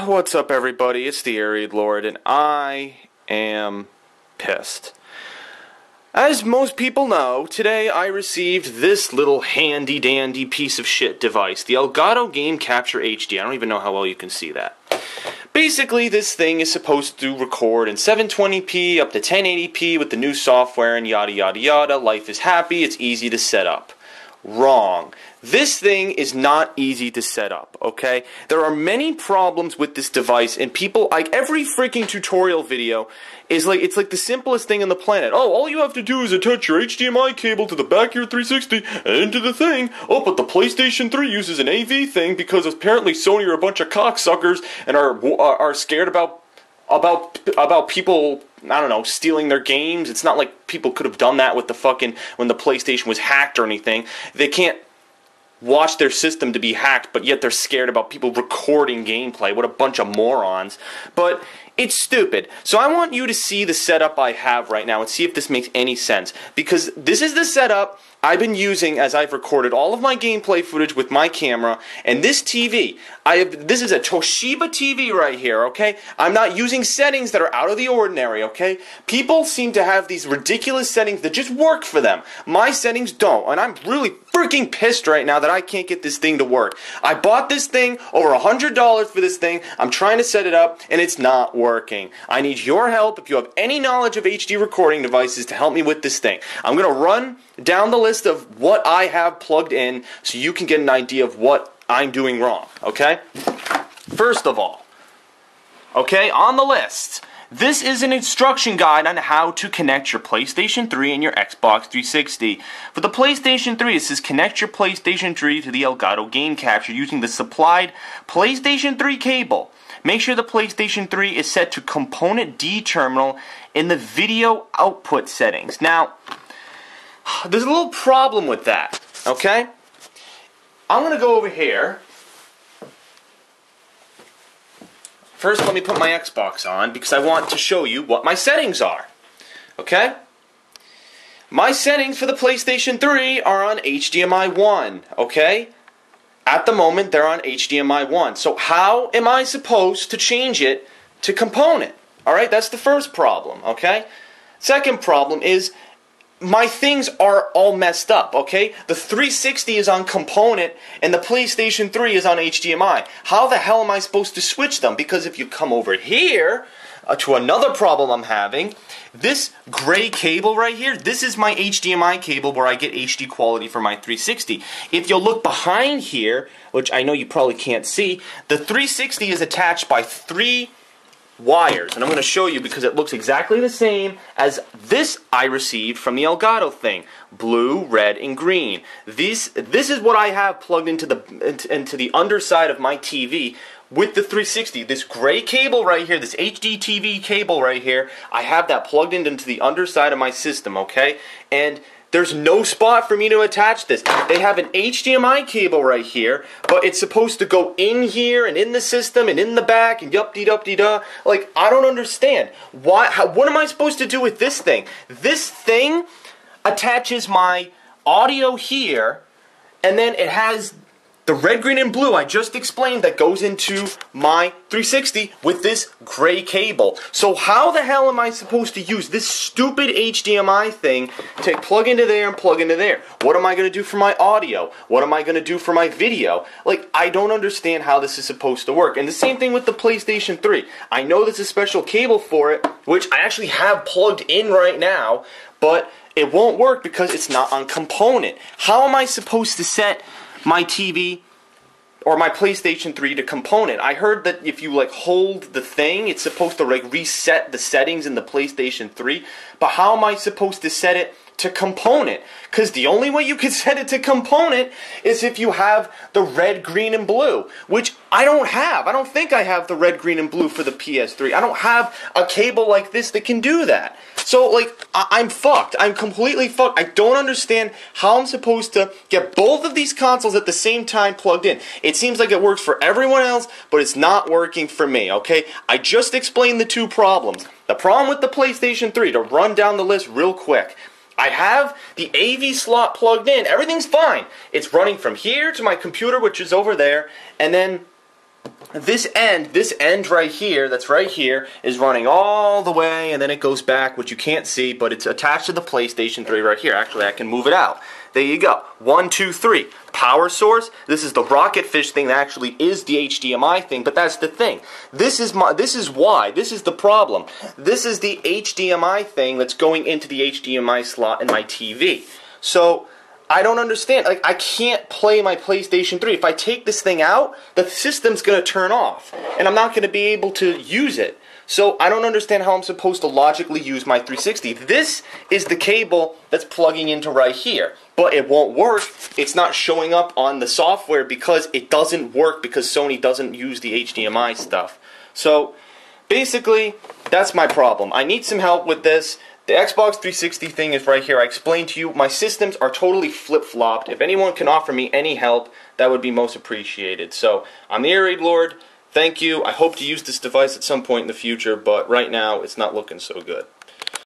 What's up, everybody? It's the Arid Lord, and I am pissed. As most people know, today I received this little handy-dandy piece of shit device, the Elgato Game Capture HD. I don't even know how well you can see that. Basically, this thing is supposed to record in 720p up to 1080p with the new software and yada yada yada. Life is happy, it's easy to set up. Wrong. This thing is not easy to set up, okay? There are many problems with this device, and people, like, every freaking tutorial video is like, it's like the simplest thing on the planet. Oh, all you have to do is attach your HDMI cable to the back of your 360 and into the thing. Oh, but the PlayStation 3 uses an AV thing because apparently Sony are a bunch of cocksuckers and are scared about people, I don't know, stealing their games. It's not like people could have done that with the fucking, when the PlayStation was hacked or anything. They can't watch their system to be hacked, but yet they're scared about people recording gameplay. What a bunch of morons. But it's stupid. So I want you to see the setup I have right now and see if this makes any sense. Because this is the setup I've been using as I've recorded all of my gameplay footage with my camera. And this TV, this is a Toshiba TV right here, okay? I'm not using settings that are out of the ordinary, okay? People seem to have these ridiculous settings that just work for them. My settings don't, and I'm really freaking pissed right now that I can't get this thing to work. I bought this thing, over $100 for this thing. I'm trying to set it up, and it's not working. I need your help if you have any knowledge of HD recording devices to help me with this thing. I'm going to run down the list of what I have plugged in so you can get an idea of what I'm doing wrong, okay? First of all, okay, on the list, this is an instruction guide on how to connect your PlayStation 3 and your Xbox 360. For the PlayStation 3, it says connect your PlayStation 3 to the Elgato Game Capture using the supplied PlayStation 3 cable. Make sure the PlayStation 3 is set to component D terminal in the video output settings. Now, there's a little problem with that, okay? I'm going to go over here. First, let me put my Xbox on because I want to show you what my settings are, okay? My settings for the PlayStation 3 are on HDMI 1, okay? At the moment, they're on HDMI 1. So how am I supposed to change it to component? Alright, that's the first problem, okay? Second problem is my things are all messed up, okay? The 360 is on component and the PlayStation 3 is on HDMI. How the hell am I supposed to switch them? Because if you come over here to another problem I'm having, this gray cable right here, this is my HDMI cable where I get HD quality for my 360. If you'll look behind here, which I know you probably can't see, the 360 is attached by 3 wires, and I'm going to show you because it looks exactly the same as this I received from the Elgato thing. Blue, red, and green. This is what I have plugged into the underside of my TV with the 360. This gray cable right here, this HDTV cable right here, I have that plugged into the underside of my system, okay? And there's no spot for me to attach this. They have an HDMI cable right here, but it's supposed to go in here and in the system and in the back and yup-de-dup-de-duh. Like, I don't understand. What am I supposed to do with this thing? This thing attaches my audio here, and then it has the red, green, and blue I just explained that goes into my 360 with this gray cable. So how the hell am I supposed to use this stupid HDMI thing to plug into there and plug into there? What am I going to do for my audio? What am I going to do for my video? Like, I don't understand how this is supposed to work. And the same thing with the PlayStation 3. I know there's a special cable for it, which I actually have plugged in right now, but it won't work because it's not on component. How am I supposed to set my TV or my PlayStation 3 to component? I heard that if you like hold the thing, it's supposed to like reset the settings in the PlayStation 3. But how am I supposed to set it to component? Because the only way you can set it to component is if you have the red, green, and blue, which I don't have. I don't think I have the red, green, and blue for the PS3. I don't have a cable like this that can do that. So, like, I'm fucked. I'm completely fucked. I don't understand how I'm supposed to get both of these consoles at the same time plugged in. It seems like it works for everyone else, but it's not working for me, okay? I just explained the two problems. The problem with the PlayStation 3, to run down the list real quick, I have the AV slot plugged in. Everything's fine. It's running from here to my computer, which is over there, and then this end right here, that's right here, is running all the way, and then it goes back, which you can't see, but it's attached to the PlayStation 3 right here. Actually, I can move it out. There you go. 1, 2, 3. Power source. This is the rocketfish thing that actually is the HDMI thing, but that's the thing. This is the problem. This is the HDMI thing that's going into the HDMI slot in my TV. So I don't understand. Like, I can't play my PlayStation 3. If I take this thing out, the system's going to turn off, and I'm not going to be able to use it. So I don't understand how I'm supposed to logically use my 360. This is the cable that's plugging into right here, but it won't work. It's not showing up on the software because it doesn't work, because Sony doesn't use the HDMI stuff. So basically, that's my problem. I need some help with this. The Xbox 360 thing is right here. I explained to you, my systems are totally flip-flopped. If anyone can offer me any help, that would be most appreciated. So, I'm the Air Raid Lord. Thank you. I hope to use this device at some point in the future, but right now, it's not looking so good.